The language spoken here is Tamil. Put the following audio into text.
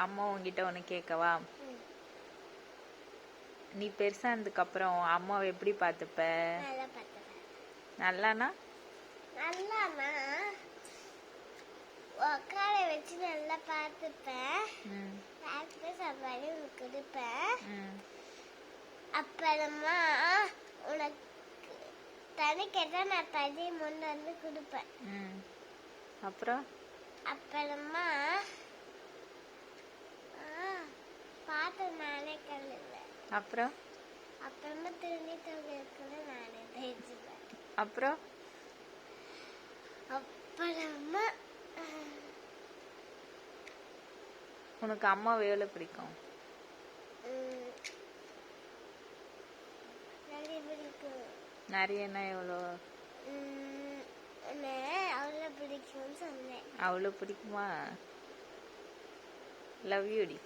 அம்மா உன்கிட்ட ஒன்று கேட்கவா? நீ பெருசானதுக்கு அப்புறம் அம்மாவை எப்படி பார்த்துப்ப? நல்லானா? நல்லானா உட்கார வச்சு நல்லா பார்த்துப்பேன். சாப்பாடு உனக்கு கொடுப்பேன். அப்புறமா உனக்கு தனி கேட்டா நான் தனி முன்ன வந்து கொடுப்பேன். அப்புறமா பாட்டு நானே கழுவேன். அப்புறமா திரும்பி துவைக்கிறத நானே தேய்ச்சிப்பேன். அப்புறமா உனக்கு அம்மாவை எவ்வளோ பிடிக்கும்? நிறையனா எவ்வளோ? அவ்வளோ பிடிக்கும்னு சொன்னேன். அவ்வளோ பிடிக்குமா? Love you D.